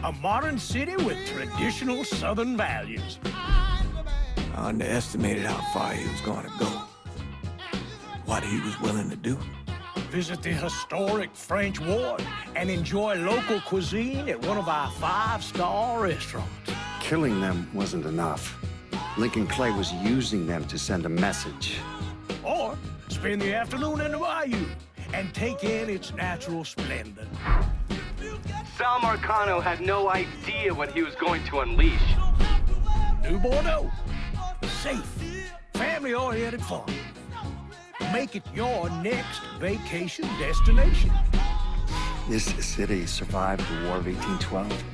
A modern city with traditional Southern values. I underestimated how far he was going to go. What he was willing to do. Visit the historic French Ward and enjoy local cuisine at one of our 5-star restaurants. Killing them wasn't enough. Lincoln Clay was using them to send a message. Or spend the afternoon in the bayou and take in its natural splendor. Sal Marcano had no idea what he was going to unleash. New Bordeaux. Safe, family-oriented fun. Make it your next vacation destination. This city survived the War of 1812,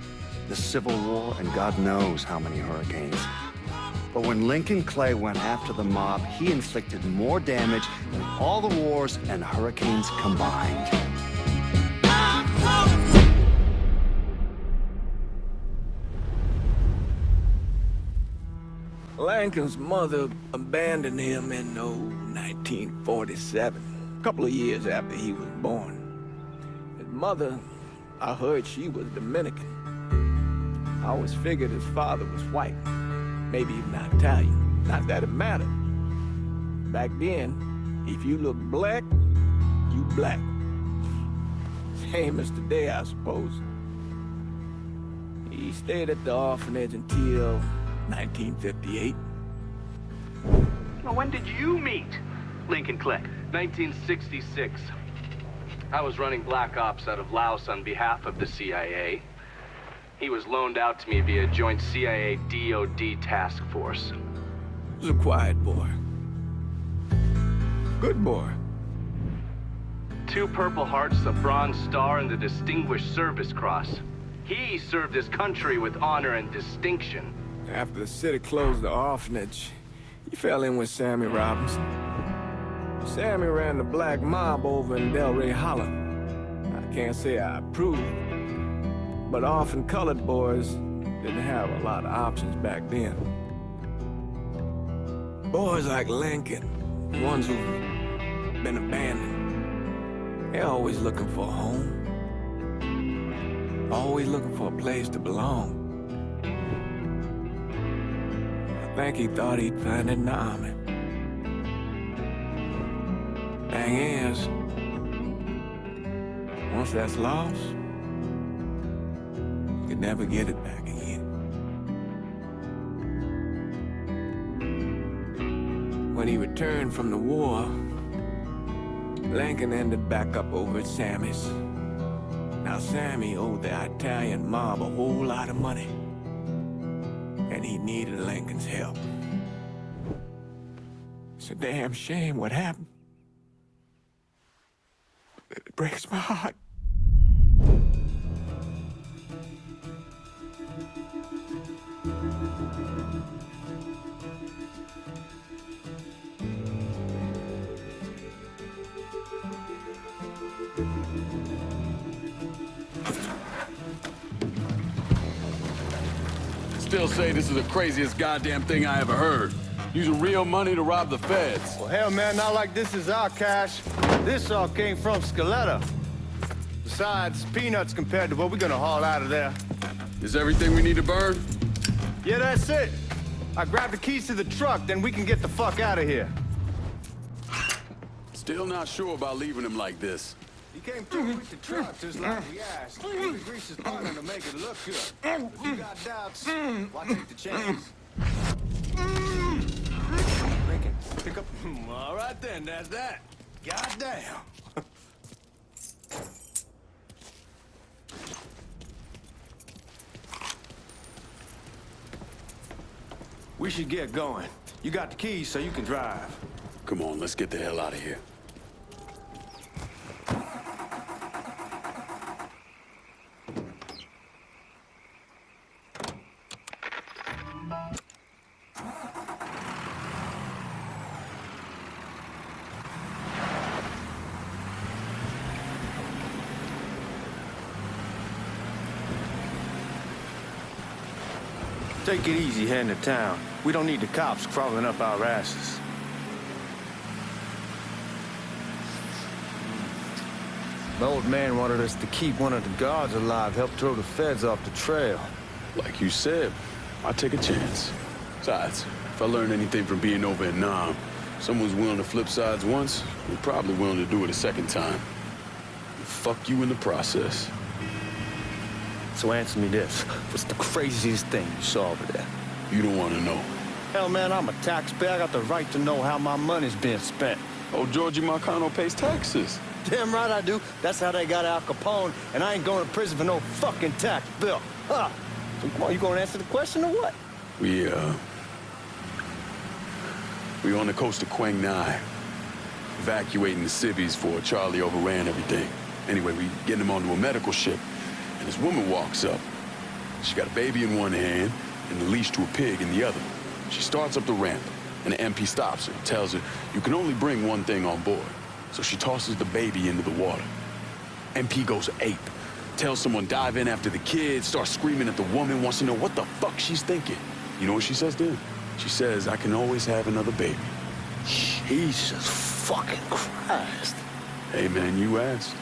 the Civil War, and God knows how many hurricanes. But when Lincoln Clay went after the mob, he inflicted more damage than all the wars and hurricanes combined. Lincoln's mother abandoned him in 1947, a couple of years after he was born. His mother, I heard she was Dominican. I always figured his father was white, maybe even Italian. Not that it mattered. Back then, if you looked black, you black. Same as today, I suppose. He stayed at the orphanage until 1958. Well, when did you meet Lincoln Clay? 1966. I was running Black Ops out of Laos on behalf of the CIA. He was loaned out to me via joint CIA-DOD task force. He was a quiet boy. Good boy. 2 Purple Hearts, a Bronze Star, and the Distinguished Service Cross. He served his country with honor and distinction. After the city closed the orphanage, he fell in with Sammy Robinson. Sammy ran the black mob over in Delray Hollow. I can't say I approved, but orphan colored boys didn't have a lot of options back then. Boys like Lincoln, ones who've been abandoned, they're always looking for a home. Always looking for a place to belong. I think he thought he'd find it in the army. Thing is, once that's lost, you can never get it back again. When he returned from the war, Lincoln ended back up over at Sammy's. Now Sammy owed the Italian mob a whole lot of money. And he needed Lincoln's help. It's a damn shame what happened. It breaks my heart. Still say this is the craziest goddamn thing I ever heard. Using real money to rob the feds. Well, hell, man, not like this is our cash. This all came from Scaletta. Besides, peanuts compared to what we're gonna haul out of there. Is everything we need to burn? Yeah, that's it. I grabbed the keys to the truck, then we can get the fuck out of here. Still not sure about leaving him like this. He came through with the truck just like we asked. Maybe grease is planning to make it look good. If you got doubts, why take the chance? Pick up. All right then, that's that. Goddamn. We should get going. You got the keys so you can drive. Come on, let's get the hell out of here. Take it easy heading to town. We don't need the cops crawling up our asses. The old man wanted us to keep one of the guards alive, help throw the feds off the trail. Like you said, I take a chance. Besides, if I learn anything from being over in Nam, someone's willing to flip sides once, they're probably willing to do it a second time. And fuck you in the process. So answer me this. What's the craziest thing you saw over there? You don't want to know. Hell, man, I'm a taxpayer. I got the right to know how my money's being spent. Oh, Georgie Marcano pays taxes. Damn right I do. That's how they got Al Capone, and I ain't going to prison for no fucking tax bill. Huh. So come on, you gonna answer the question or what? We on the coast of Quang Nai, evacuating the civvies before Charlie overran everything. Anyway, we getting him onto a medical ship, and this woman walks up. She got a baby in one hand and the leash to a pig in the other. She starts up the ramp, and the MP stops her and tells her, you can only bring one thing on board. So she tosses the baby into the water. MP goes ape, tells someone dive in after the kid, starts screaming at the woman, wants to know what the fuck she's thinking. You know what she says then? She says, I can always have another baby. Jesus fucking Christ. Hey man, you asked.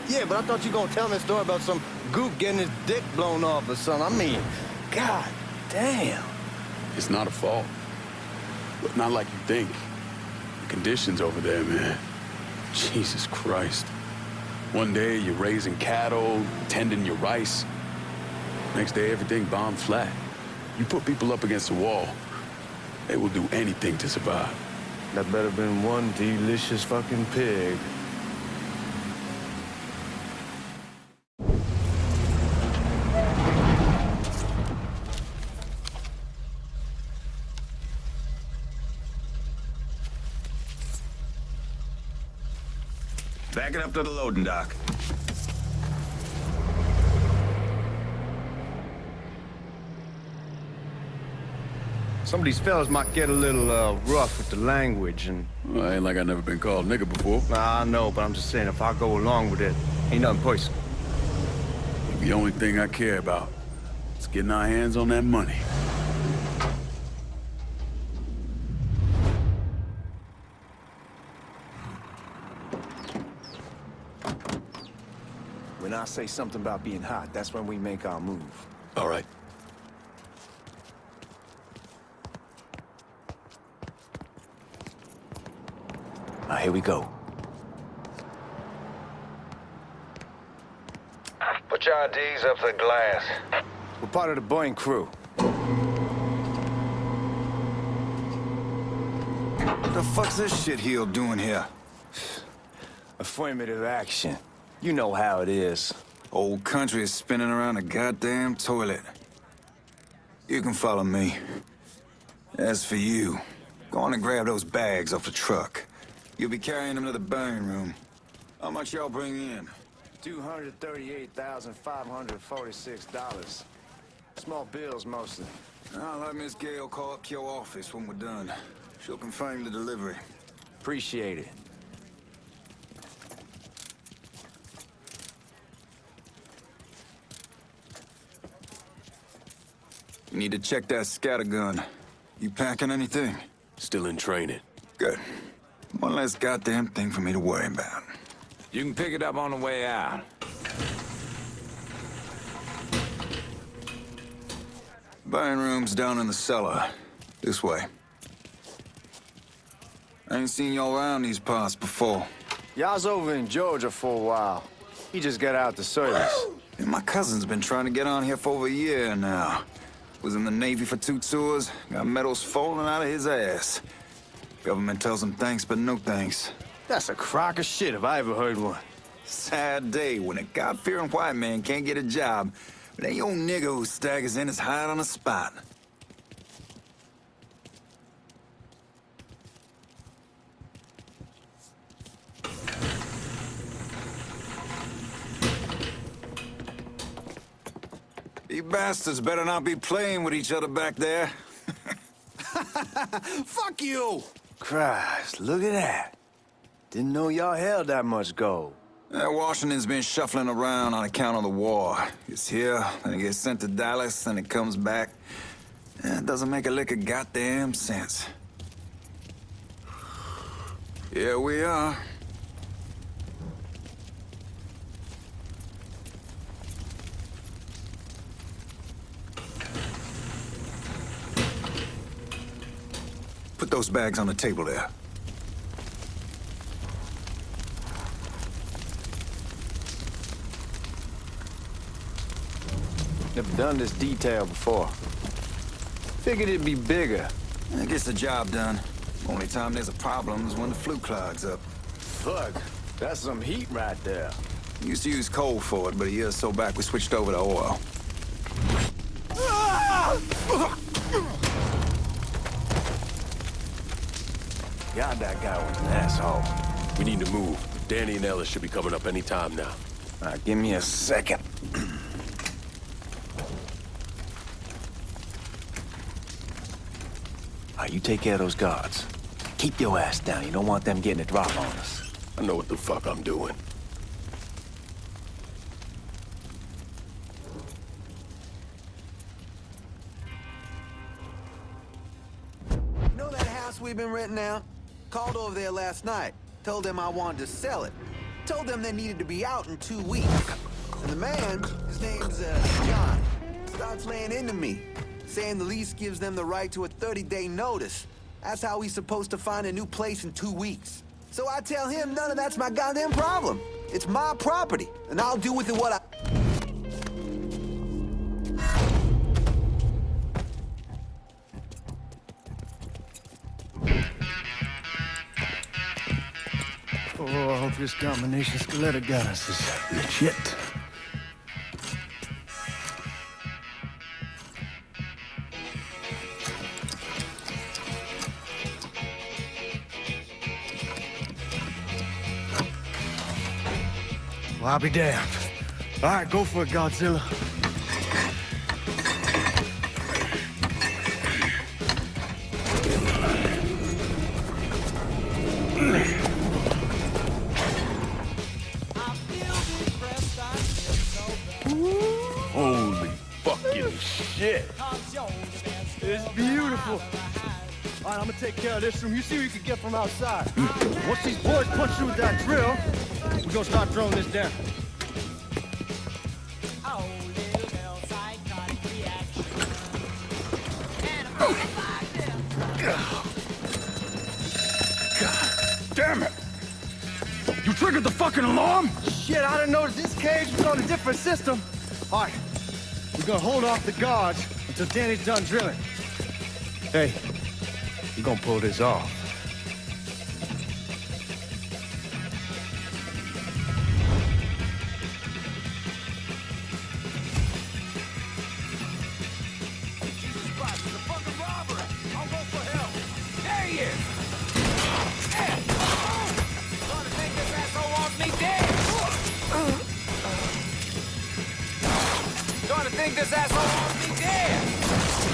Yeah, but I thought you were gonna tell me a story about some goop getting his dick blown off or something. I mean, god damn. It's not a fault. But not like you think. The conditions over there, man. Jesus Christ. One day you're raising cattle, tending your rice. Next day everything bombed flat. You put people up against the wall, they will do anything to survive. That better been one delicious fucking pig. Back it up to the loading dock. Some of these fellas might get a little rough with the language and... Well, ain't like I never been called nigga before. Nah, I know, but I'm just saying if I go along with it, ain't nothing personal. The only thing I care about is getting our hands on that money. When I say something about being hot, that's when we make our move. All right. Now, here we go. Put your IDs up to the glass. We're part of the Boeing crew. What the fuck's this shitheel doing here? Affirmative action. You know how it is. Old country is spinning around a goddamn toilet. You can follow me. As for you, go on and grab those bags off the truck. You'll be carrying them to the burn room. How much y'all bring in? $238,546. Small bills, mostly. I'll let Miss Gale call up to your office when we're done. She'll confirm the delivery. Appreciate it. You need to check that scattergun. You packing anything? Still in training. Good. One less goddamn thing for me to worry about. You can pick it up on the way out. Burn room's down in the cellar. This way. I ain't seen y'all around these parts before. Yeah, I was over in Georgia for a while. He just got out the service. And my cousin's been trying to get on here for over a year now. Was in the Navy for 2 tours, got medals falling out of his ass. Government tells him thanks, but no thanks. That's a crock of shit if I ever heard one. Sad day when a God-fearing white man can't get a job, but any old nigga who staggers in is hired on the spot. You bastards better not be playing with each other back there. Fuck you! Christ, look at that. Didn't know y'all held that much gold. Washington's been shuffling around on account of the war. It's here, then it gets sent to Dallas, then it comes back. It doesn't make a lick of goddamn sense. Here we are. Put those bags on the table there. Never done this detail before. Figured it'd be bigger. That gets the job done. Only time there's a problem is when the flue clogs up. Fuck, that's some heat right there. Used to use coal for it, but a year or so back we switched over to oil. God, that guy was an asshole. We need to move. Danny and Ellis should be coming up any time now. All right, give me a second. All right, you take care of those guards. Keep your ass down. You don't want them getting a drop on us. I know what the fuck I'm doing. You know that house we've been renting out? Called over there last night. Told them I wanted to sell it. Told them they needed to be out in 2 weeks. And the man, his name's John, starts laying into me, saying the lease gives them the right to a 30-day notice. That's how he's supposed to find a new place in 2 weeks. So I tell him none of that's my goddamn problem. It's my property, and I'll do with it what I... Oh, I hope this combination Scaletta got us is legit. Well, I'll be damned. All right, go for it, Godzilla. Holy fucking shit. It's beautiful. All right, I'm gonna take care of this room. You see what you can get from outside. Once these boys punch you with that drill, we're gonna start throwing this down. God damn it! You triggered the fucking alarm? Shit, I didn't notice this cage was on a different system. All right, we're gonna hold off the guards until Danny's done drilling. Hey, you're gonna pull this off. Think this asshole wants me dead!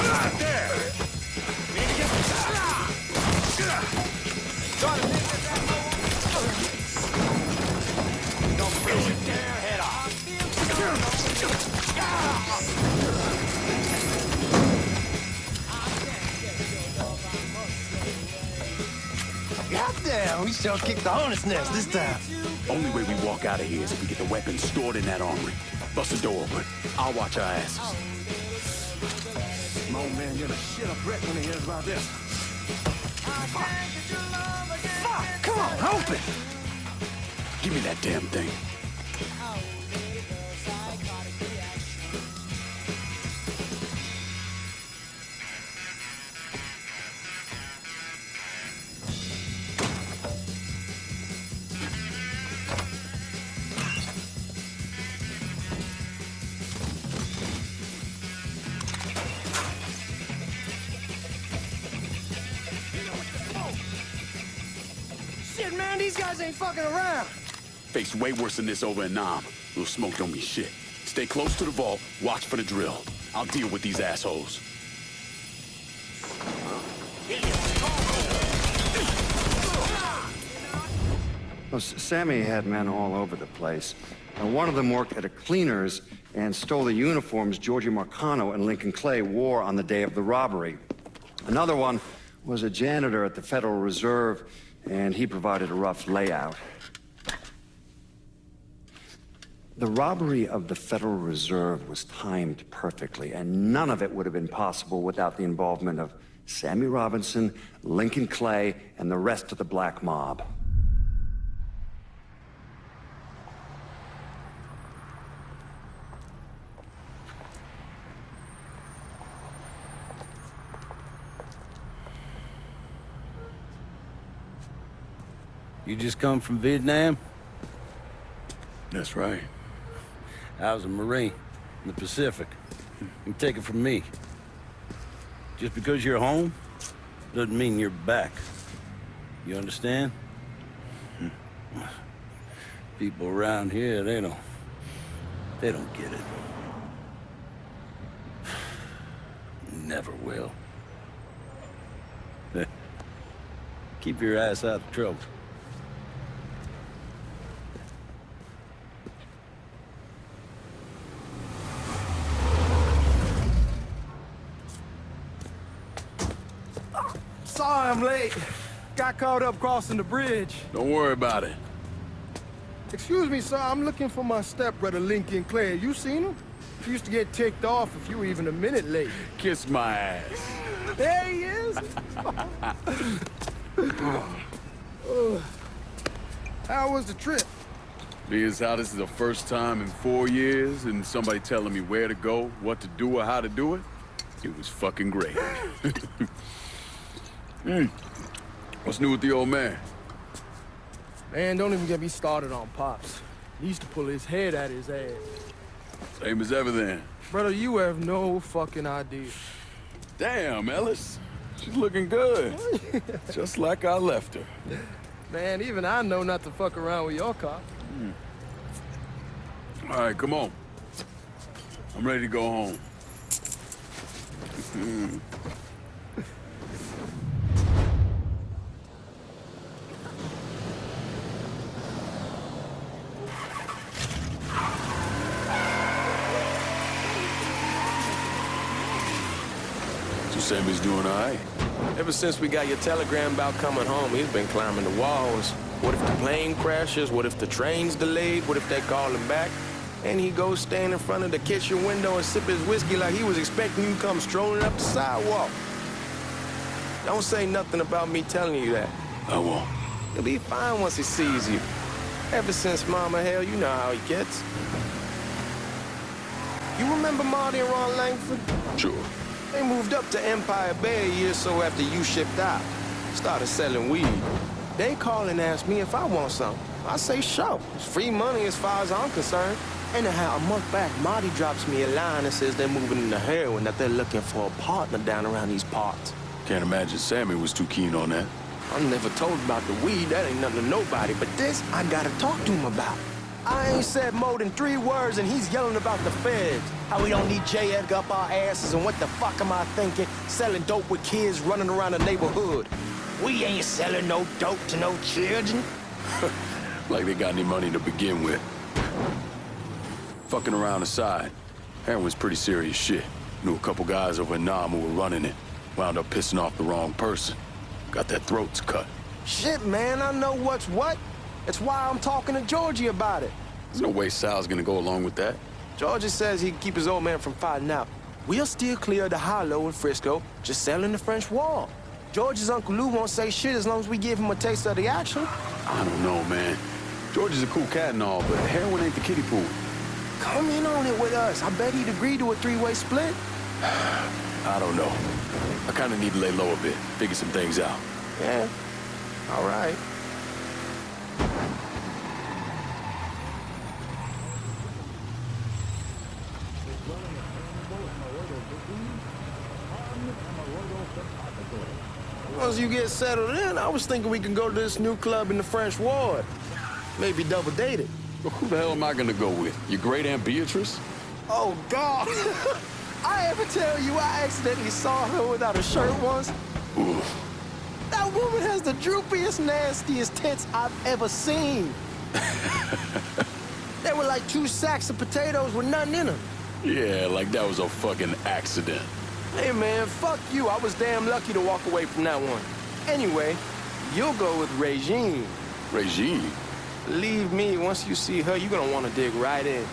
Right there! We need to get this Trying to think this asshole wants me Don't freeze your damn head off! Goddamn, we sure kicked the hornet's nest this time. Only way we walk out of here is if we get the weapons stored in that armory. Bust the door open. I'll watch our asses. My old man gonna shit a brick when he hears about this. Fuck! Come on, open! Give me that damn thing. Shit, man, these guys ain't fucking around. Faced way worse than this over in Nam. Little smoke don't mean shit. Stay close to the vault, watch for the drill. I'll deal with these assholes. Well, Sammy had men all over the place. One of them worked at a cleaner's and stole the uniforms Georgie Marcano and Lincoln Clay wore on the day of the robbery. Another one was a janitor at the Federal Reserve, and he provided a rough layout. The robbery of the Federal Reserve was timed perfectly, and none of it would have been possible without the involvement of Sammy Robinson, Lincoln Clay, and the rest of the Black Mob. You just come from Vietnam? That's right. I was a Marine in the Pacific. You take it from me. Just because you're home doesn't mean you're back. You understand? People around here, they don't get it. Never will. Keep your ass out of trouble. Sorry I'm late. Got caught up crossing the bridge. Don't worry about it. Excuse me, sir. I'm looking for my stepbrother, Lincoln Clay. You seen him? He used to get ticked off if you were even a minute late. Kiss my ass. There he is. How was the trip? Being how this is the first time in 4 years and somebody telling me where to go, what to do, or how to do it, it was fucking great. What's new with the old man? Man, don't even get me started on Pops. He used to pull his head out his ass. Same as ever then. Brother, you have no fucking idea. Damn, Ellis. She's looking good. Just like I left her. Man, even I know not to fuck around with your car. All right, come on. I'm ready to go home. Sammy's doing all right. Ever since we got your telegram about coming home, he's been climbing the walls. What if the plane crashes? What if the train's delayed? What if they call him back? And he goes stand in front of the kitchen window and sip his whiskey like he was expecting you to come strolling up the sidewalk. Don't say nothing about me telling you that. I won't. He'll be fine once he sees you. Ever since Mama, hell, you know how he gets. You remember Marty and Ron Langford? Sure. They moved up to Empire Bay a year or so after you shipped out. Started selling weed. They call and ask me if I want some. I say sure. It's free money as far as I'm concerned. Anyhow, a month back, Marty drops me a line and says they're moving into heroin, that they're looking for a partner down around these parts. Can't imagine Sammy was too keen on that. I'm never told about the weed. That ain't nothing to nobody. But this, I gotta talk to him about. I ain't said more than 3 words, and he's yelling about the feds. How we don't need J. Edgar up our asses, and what the fuck am I thinking? Selling dope with kids running around the neighborhood. We ain't selling no dope to no children. Like they got any money to begin with. Fucking around aside, heroin's pretty serious shit. Knew a couple guys over in Nam who were running it. Wound up pissing off the wrong person. Got their throats cut. Shit, man, I know what's what. That's why I'm talking to Georgie about it. There's no way Sal's gonna go along with that. Georgie says he can keep his old man from fighting out. We'll still clear the hollow in Frisco, just selling the French Wall. George's Uncle Lou won't say shit as long as we give him a taste of the action. I don't know, man. George is a cool cat and all, but heroin ain't the kiddie pool. Come in on it with us. I bet he'd agree to a 3-way split. I don't know. I kinda need to lay low a bit, figure some things out. Yeah, all right. Once you get settled in, I was thinking we can go to this new club in the French Ward. Maybe double date it. Well, who the hell am I gonna go with? Your great Aunt Beatrice? Oh, God. I ever tell you I accidentally saw her without a shirt once? Oof. That woman has the droopiest, nastiest tits I've ever seen. They were like 2 sacks of potatoes with nothing in them. Yeah, like that was a fucking accident. Hey, man, fuck you. I was damn lucky to walk away from that one. Anyway, you'll go with Regine. Regine? Believe me, once you see her, you're gonna want to dig right in.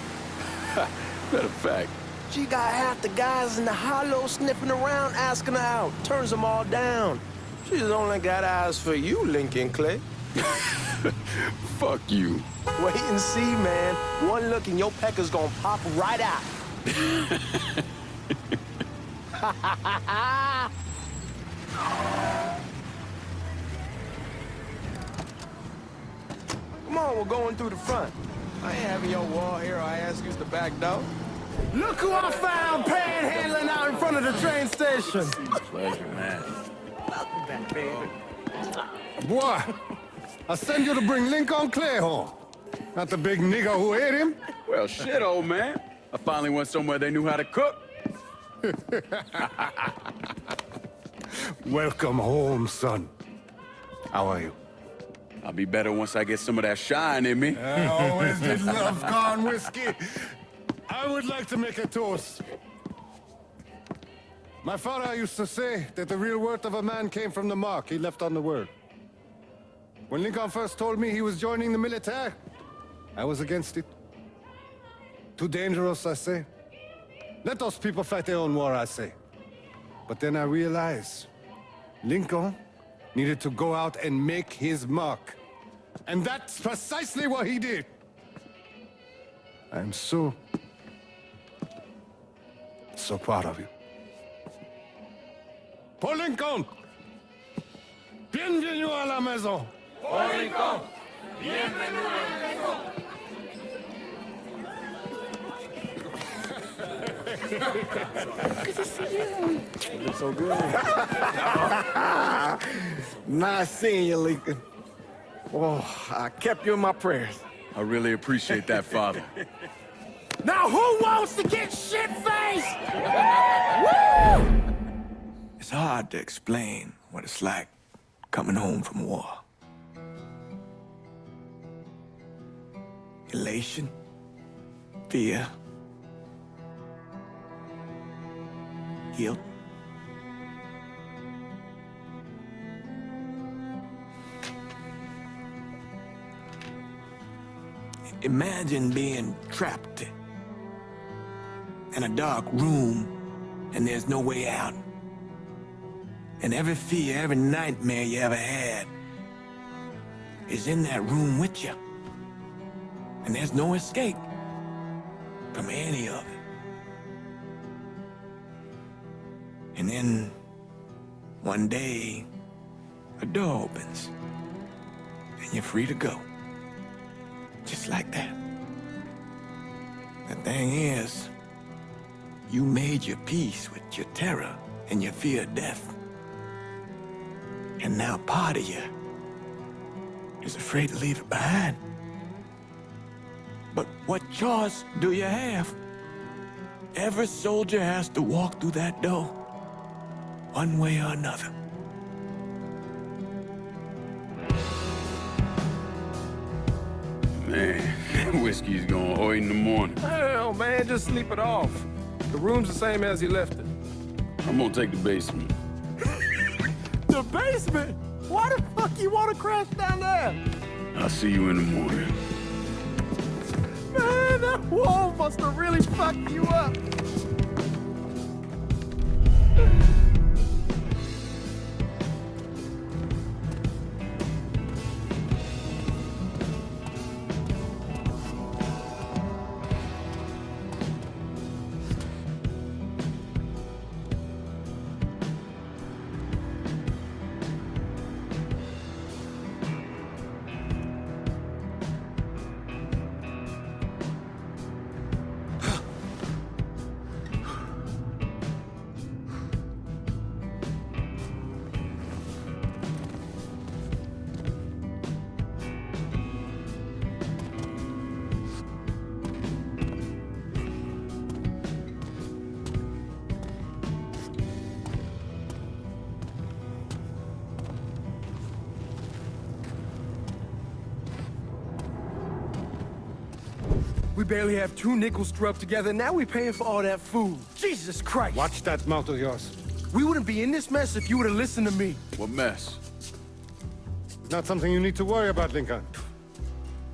Matter of fact. She got half the guys in the hollow sniffing around asking her out. Turns them all down. She's only got eyes for you, Lincoln Clay. Fuck you. Wait and see, man. One look and your pecker's gonna pop right out. Come on, we're going through the front. I ain't having your war hero ass use the back door. Look who I found panhandling out in front of the train station. Pleasure, man. Welcome back, baby. Boy, I send you to bring Lincoln Clay home. Not the big nigga who ate him. Well, shit, old man. I finally went somewhere they knew how to cook. Welcome home, son. How are you? I'll be better once I get some of that shine in me. I always did love corn whiskey. I would like to make a toast. My father used to say that the real worth of a man came from the mark he left on the world. When Lincoln first told me he was joining the military, I was against it. Too dangerous, I say. Let those people fight their own war, I say. But then I realized Lincoln needed to go out and make his mark. And that's precisely what he did. I'm so proud of you. Paul Lincoln! Bienvenue à la maison! Paul Lincoln, bienvenue à la maison. Good to see you. You look so good. Nice seeing you, Lincoln. Oh, I kept you in my prayers. I really appreciate that, Father. Now who wants to get shit-faced? It's hard to explain what it's like coming home from war. Elation, fear, guilt. Imagine being trapped in a dark room and there's no way out. And every fear, every nightmare you ever had is in that room with you. And there's no escape from any of it. And then one day, a door opens and you're free to go. Just like that. The thing is, you made your peace with your terror and your fear of death. And now part of you is afraid to leave it behind. But what choice do you have? Every soldier has to walk through that door, one way or another. Man, whiskey's going hoy in the morning. Hell, man, just sleep it off. The room's the same as you left it. I'm gonna take the basement. The basement? Why the fuck you want to crash down there? I'll see you in the morning. Man, that wall must have really fucked you up. We barely have 2 nickels to rub together, now we paying for all that food. Jesus Christ! Watch that mouth of yours. We wouldn't be in this mess if you would have listened to me. What mess? It's not something you need to worry about, Lincoln.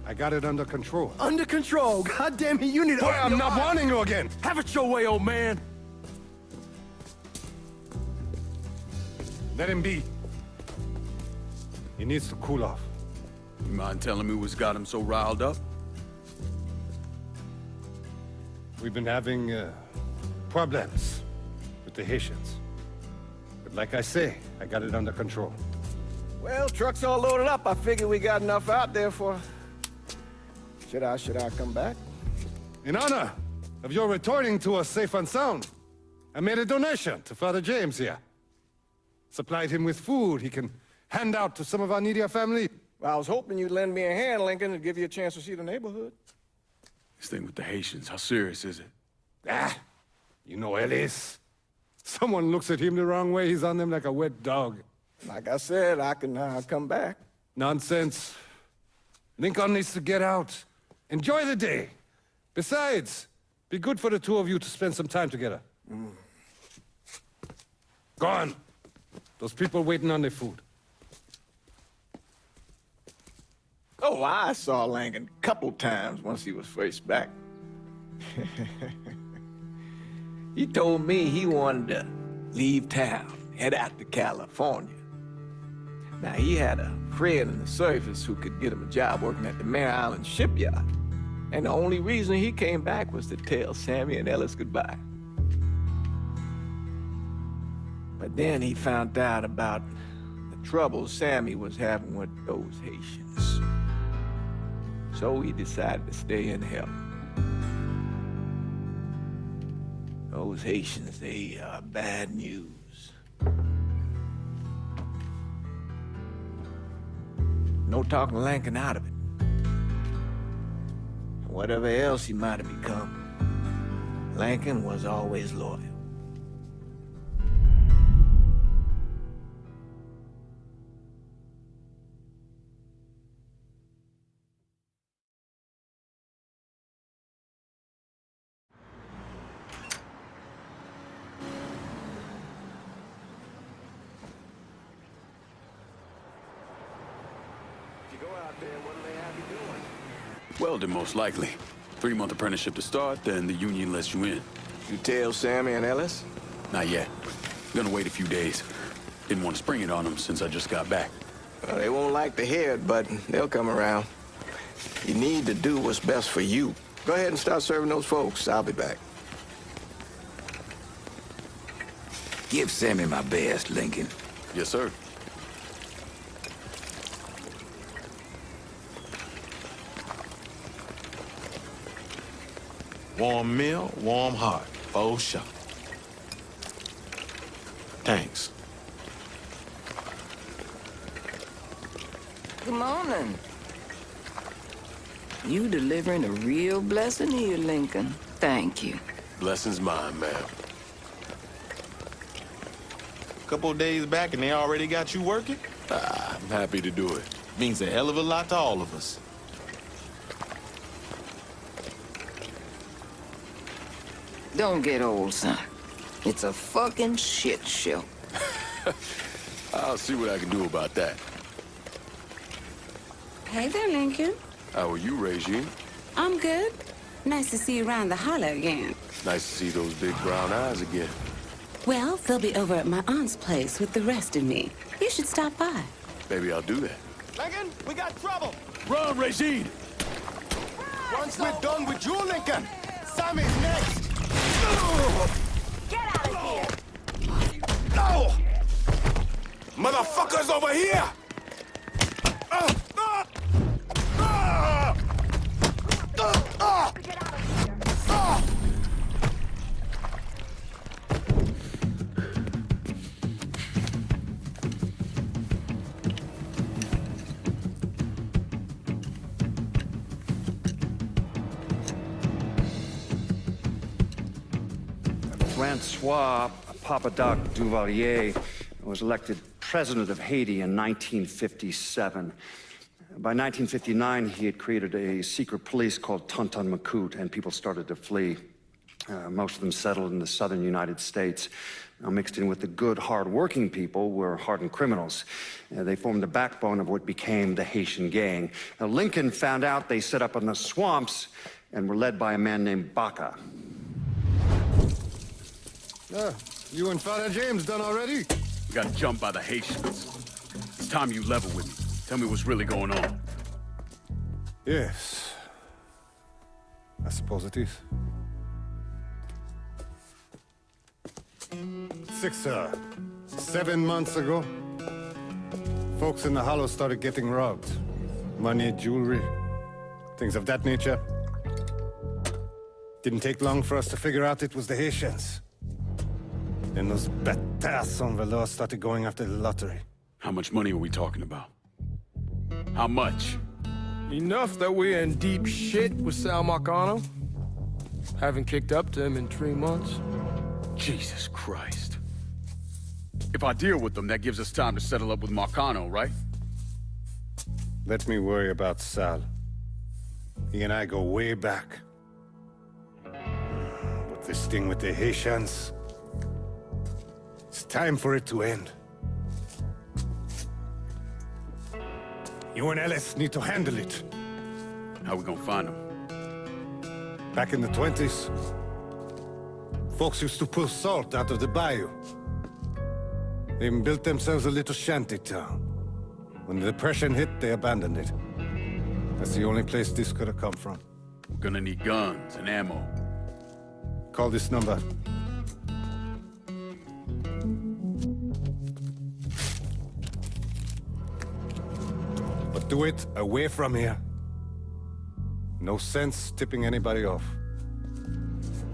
I got it under control. Under control? God damn it, you need to... Boy, I'm not warning you again! Have it your way, old man! Let him be. He needs to cool off. You mind telling me what's got him so riled up? We've been having, problems with the Haitians. But like I say, I got it under control. Well, truck's all loaded up. I figure we got enough out there for... Should I come back? In honor of your returning to us safe and sound, I made a donation to Father James here. Supplied him with food he can hand out to some of our needier family. Well, I was hoping you'd lend me a hand, Lincoln, and give you a chance to see the neighborhood. This thing with the Haitians, how serious is it? Ah, you know Ellis. Someone looks at him the wrong way, he's on them like a wet dog. Like I said, I can come back. Nonsense. Lincoln needs to get out. Enjoy the day. Besides, be good for the two of you to spend some time together. Go on. Those people waiting on their food. Oh, I saw Lincoln a couple times once he was first back. He told me he wanted to leave town, head out to California. Now, he had a friend in the service who could get him a job working at the Mare Island shipyard. And the only reason he came back was to tell Sammy and Ellis goodbye. But then he found out about the trouble Sammy was having with those Haitians. So he decided to stay and help. Those Haitians, they are bad news. No talking Lincoln out of it. Whatever else he might have become, Lincoln was always loyal. If you go out there, what do they have you doing? Welding, most likely. 3-month apprenticeship to start, then the union lets you in. You tell Sammy and Ellis? Not yet. Gonna wait a few days. Didn't want to spring it on them since I just got back. Well, they won't like to hear it, but they'll come around. You need to do what's best for you. Go ahead and start serving those folks. I'll be back. Give Sammy my best, Lincoln. Yes, sir. Warm meal, warm heart. For sure. Thanks. Good morning. You delivering a real blessing here, Lincoln. Thank you. Blessing's mine, ma'am. Couple of days back and they already got you working? I'm happy to do it. Means a hell of a lot to all of us. Don't get old, son. It's a fucking shit show. I'll see what I can do about that. Hey there, Lincoln. How are you, Regine? I'm good. Nice to see you around the holler again. Nice to see those big brown eyes again. Well, they'll be over at my aunt's place with the rest of me. You should stop by. Maybe I'll do that. Lincoln, we got trouble. Run, Regine! Once we're done with you, Lincoln, Sammy's next. Get out of here! No! Motherfuckers over here! Francois Papadoc Duvalier was elected president of Haiti in 1957. By 1959, he had created a secret police called Tonton Macoute, and people started to flee. Most of them settled in the southern United States. Now, mixed in with the good, hard-working people were hardened criminals. They formed the backbone of what became the Haitian gang. Now, Lincoln found out they set up in the swamps and were led by a man named Baca. You and Father James done already? We got jumped by the Haitians. It's time you level with me. Tell me what's really going on. Yes. I suppose it is. 7 months ago, folks in the Hollow started getting robbed. Money, jewelry, things of that nature. Didn't take long for us to figure out it was the Haitians. Then those bâtards on velours started going after the lottery. How much money are we talking about? How much? Enough that we're in deep shit with Sal Marcano. Haven't kicked up to him in 3 months. Jesus Christ. If I deal with them, that gives us time to settle up with Marcano, right? Let me worry about Sal. He and I go way back. But this thing with the Haitians... it's time for it to end. You and Ellis need to handle it. How we gonna find them? Back in the 20s, folks used to pull salt out of the bayou. They even built themselves a little shanty town. When the Depression hit, they abandoned it. That's the only place this could have come from. We're gonna need guns and ammo. Call this number. But do it away from here. No sense tipping anybody off.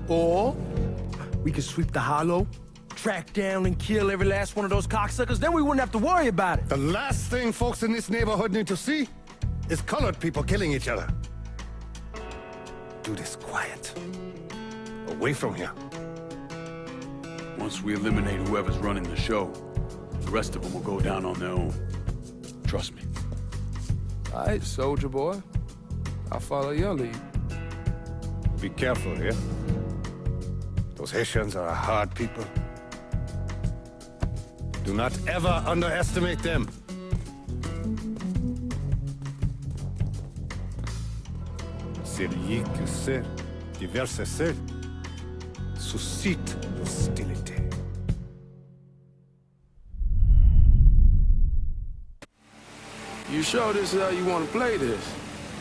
Or we could sweep the Hollow, track down and kill every last one of those cocksuckers, then we wouldn't have to worry about it. The last thing folks in this neighborhood need to see is colored people killing each other. Do this quiet. Away from here. Once we eliminate whoever's running the show, the rest of them will go down on their own. Trust me. All right, soldier boy. I'll follow your lead. Be careful here. Those Haitians are a hard people. Do not ever underestimate them. Celui qui sait diverser suscite l'hostilité. You sure this is how you want to play this?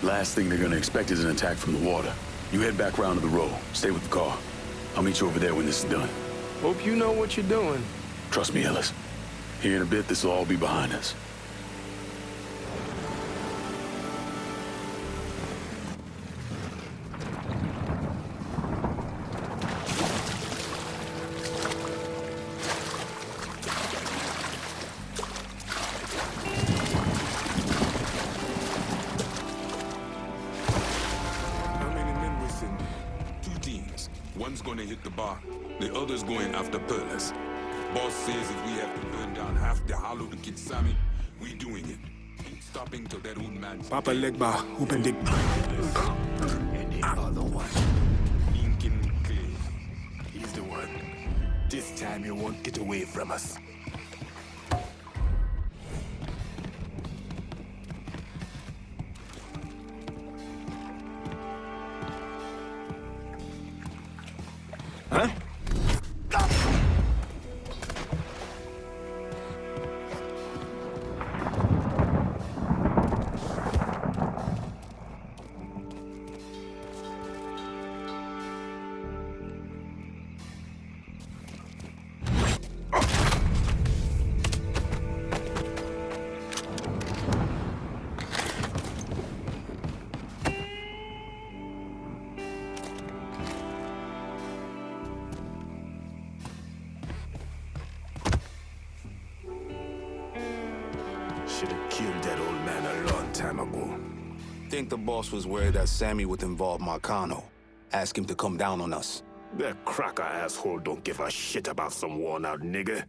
Last thing they're gonna expect is an attack from the water. You head back round to the road. Stay with the car. I'll meet you over there when this is done. Hope you know what you're doing. Trust me, Ellis. Here in a bit, this will all be behind us. One's gonna hit the bar, the other's going after Perlas. Boss says if we have to burn down half the Hollow to get Sammy, we doing it. Ain't stopping till that old man's... Papa Legba, open the... And the other one. Lincoln Clay. He's the one. This time you won't get away from us. Huh? Should have killed that old man a long time ago. Think the boss was worried that Sammy would involve Marcano. Ask him to come down on us. That cracker asshole don't give a shit about some worn-out nigga.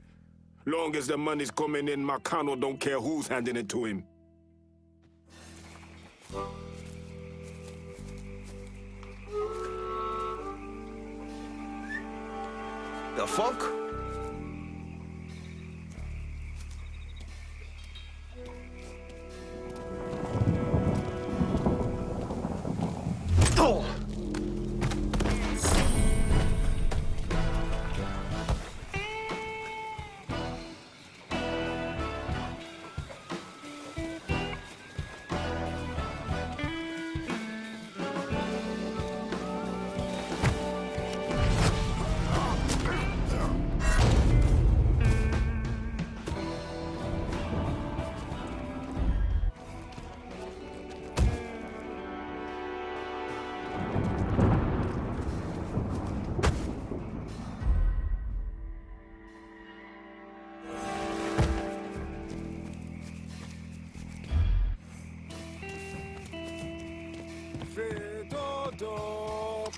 Long as the money's coming in, Marcano don't care who's handing it to him. The fuck?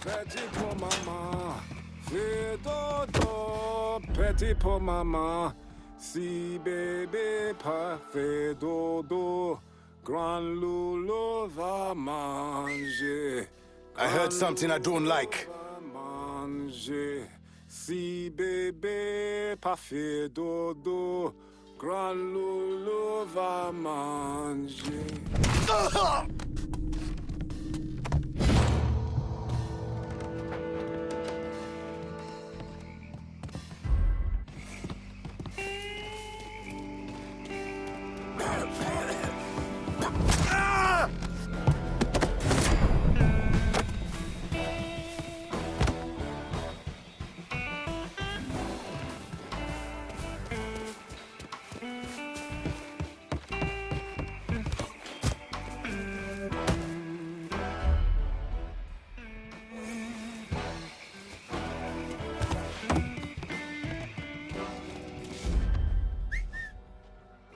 Petit pour maman. Fais dodo. Petit pour maman. Si bébé pas fait dodo. Grand Loulou va manger. I heard something I don't like. Manger. Si bébé pas fait dodo. Grand Loulou va manger.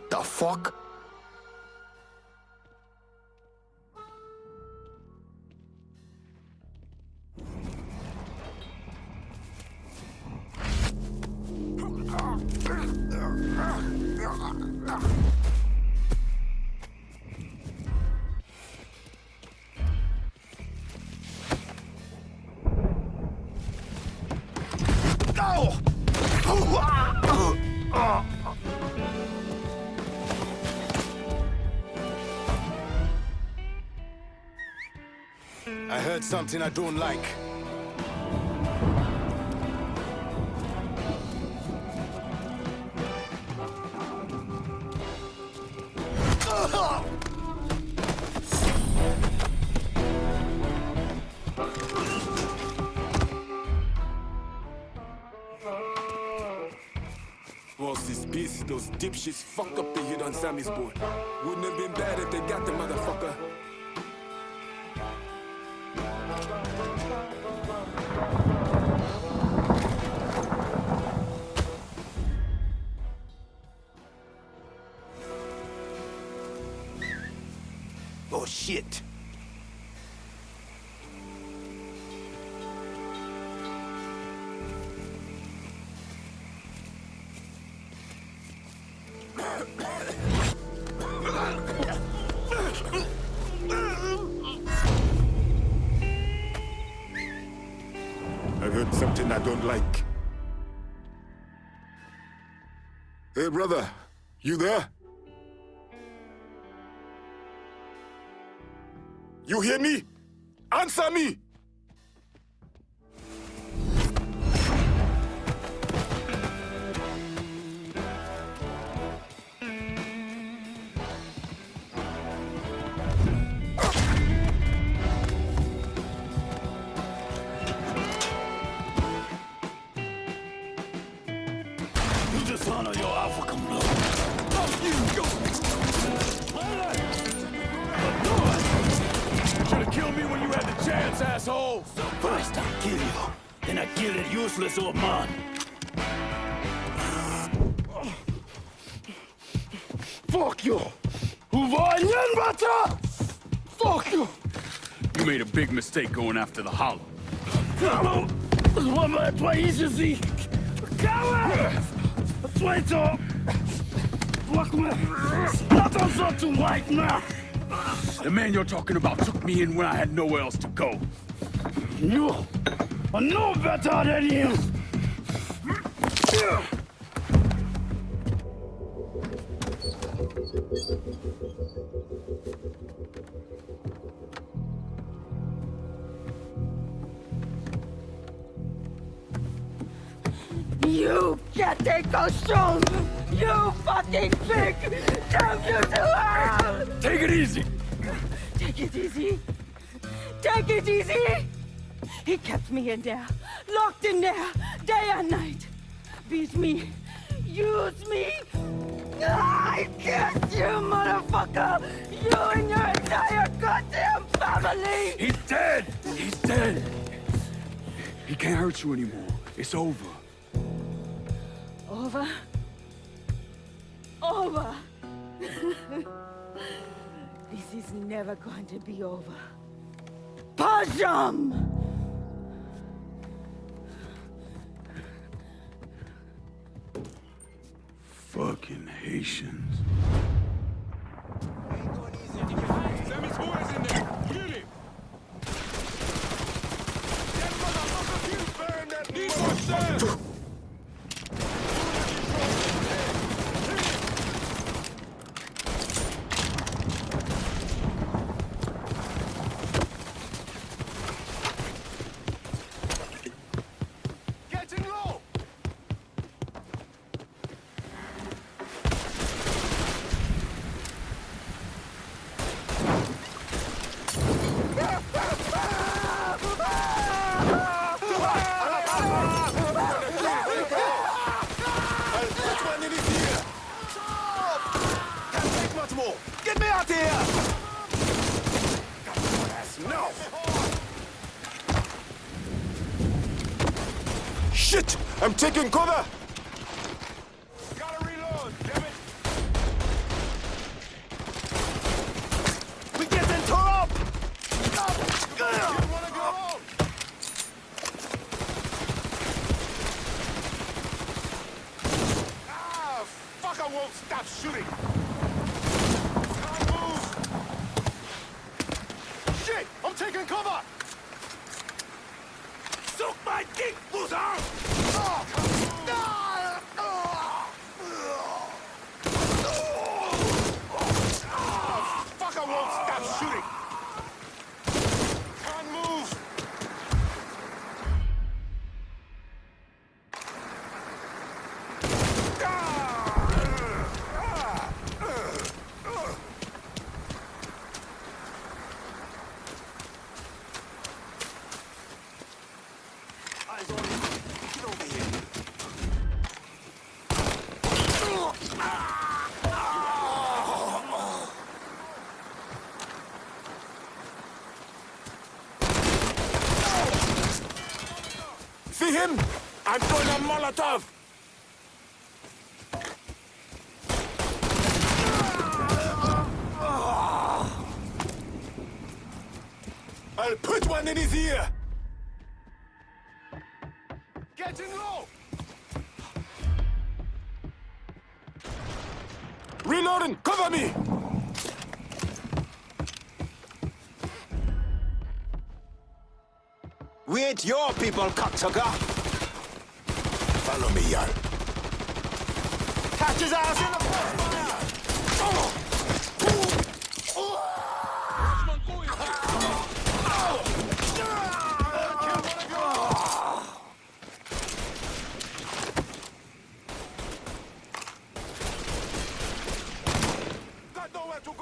The fuck? I heard something I don't like. Boss, this beast, those dipshits fucked up the hit on Sammy's boy. Wouldn't have been bad if they got the motherfucker. Oh, shit. I heard something I don't like. Hey, brother, you there? You hear me? Answer me! You dishonor your African blood. Fuck you! You should have killed me when you had the chance, asshole! First I kill you, then I kill that useless old man. Fuck you! Fuck you! You made a big mistake going after the Hollow. Hallo! Wat maar twee is zie. Kouwe! Traitor! Wacht me! Laat ons zo toe, white man! The man you're talking about took me in when I had nowhere else to go. You are no better than him! You can't take those shows! You fucking pig! Damn you to hell! Take it easy! Take it easy! Take it easy! He kept me in there, locked in there, day and night. Beat me, use me. I kissed you, motherfucker! You and your entire goddamn family! He's dead! He's dead! He can't hurt you anymore. It's over. Over? Over! This is never going to be over. Pajam! Fucking Haitians. Sammy's boys in there. Kill him. That motherfucker keeps burning that motherfucker. Get me out here! No! Shit! I'm taking cover! Gotta reload, damn it! We getting tore up! Ah, fuck! I won't stop shooting! I'm taking cover! Suck my dick, loser! Fuck, I won't stop shooting! Can't move! See him? I'm throwing a Molotov! I'll put one in his ear! Getting low! Reloading! Cover me! We ain't your people, cocksucker! Follow me, y'all. Catch his ass in the crossfire! Got nowhere to go!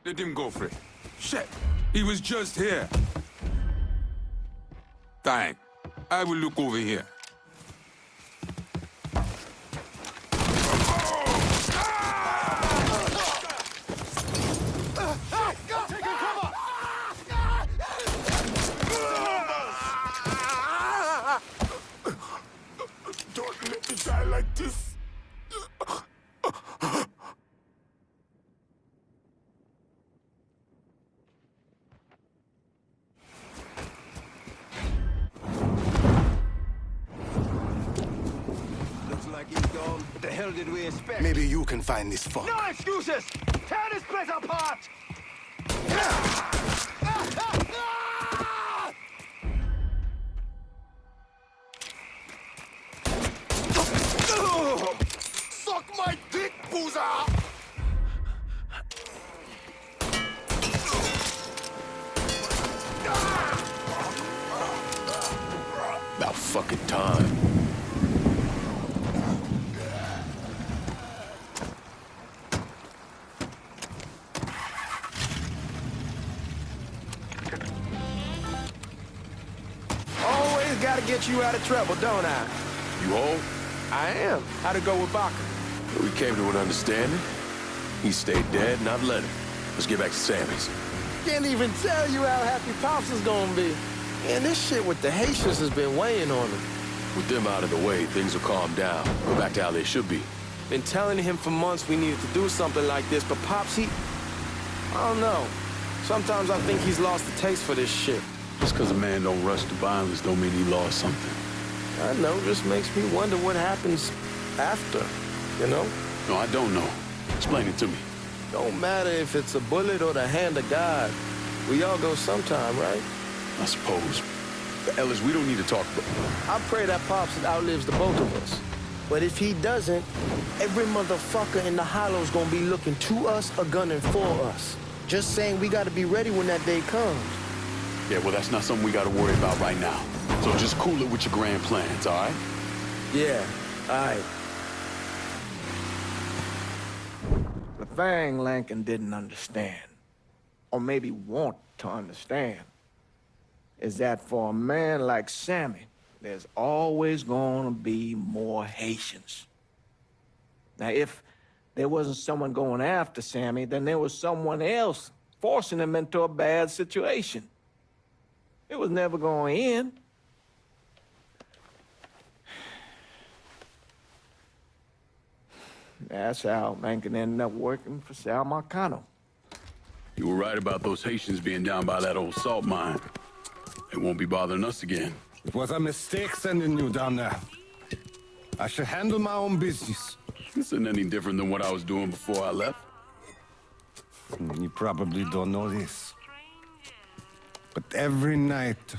Let him go free. Shit, he was just here. Fine, I will look over here. Don't let me die like this. What the hell did we expect? Maybe you can find this fuck. No excuses! Tear this place apart! Suck my dick, boozer! About fucking time. Always gotta get you out of trouble, don't I? You home? I am. How'd it go with Baca? We came to an understanding. He stayed dead, and I've let him. Let's get back to Sammy's. can't even tell you how happy Pops is gonna be. And this shit with the Haitians has been weighing on him. With them out of the way, things will calm down. Go back to how they should be. Been telling him for months we needed to do something like this, but Pops, I don't know. Sometimes I think he's lost the taste for this shit. Just because a man don't rush to violence don't mean he lost something. I know, just makes me wonder what happens after, you know? No, I don't know. Explain it to me. Don't matter if it's a bullet or the hand of God. We all go sometime, right? I suppose. But Ellis, we don't need to talk about... I pray that Pops outlives the both of us. But if he doesn't, every motherfucker in the hollow's gonna be looking to us or gunning for us. Just saying we gotta be ready when that day comes. Yeah, well, that's not something we gotta worry about right now. So just cool it with your grand plans, all right? Yeah, all right. The thing Lincoln didn't understand, or maybe want to understand, is that for a man like Sammy, there's always gonna be more Haitians. Now, if there wasn't someone going after Sammy, then there was someone else forcing him into a bad situation. It was never going to end. That's how Lincoln ended up working for Sal Marcano. You were right about those Haitians being down by that old salt mine. They won't be bothering us again. It was a mistake sending you down there. I should handle my own business. This isn't any different than what I was doing before I left. You probably don't know this. But every night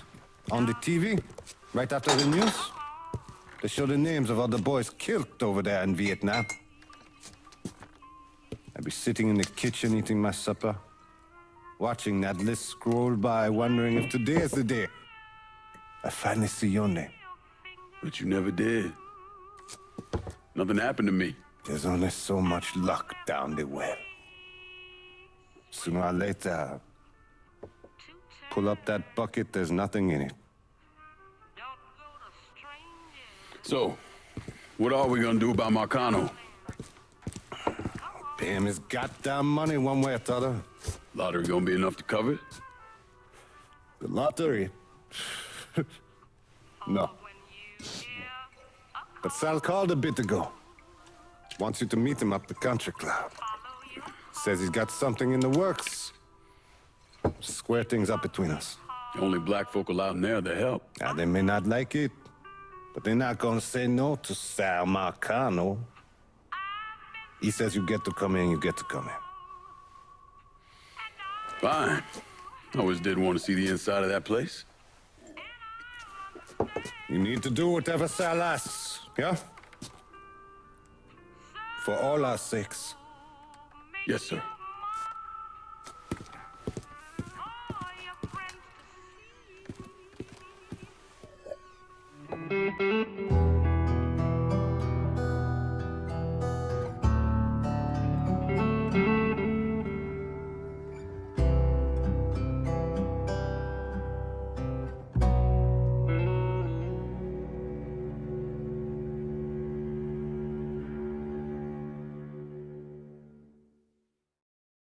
on the TV, right after the news, they show the names of all the boys killed over there in Vietnam. I'd be sitting in the kitchen eating my supper, watching that list scroll by, wondering if today is the day I finally see your name. But you never did. Nothing happened to me. There's only so much luck down the well. Sooner or later, pull up that bucket, there's nothing in it. So, what are we gonna do about Marcano? Pay him his goddamn money one way or the other. Lottery gonna be enough to cover it? The lottery? No. But Sal called a bit ago. Wants you to meet him up the country club. Says he's got something in the works. Square things up between us. The only black folk allowed in there to help. Now, they may not like it, but they're not gonna say no to Sal Marcano. He says you get to come in, you get to come in. Fine. I always did want to see the inside of that place. You need to do whatever Sal asks, yeah? For all our sakes. Yes, sir.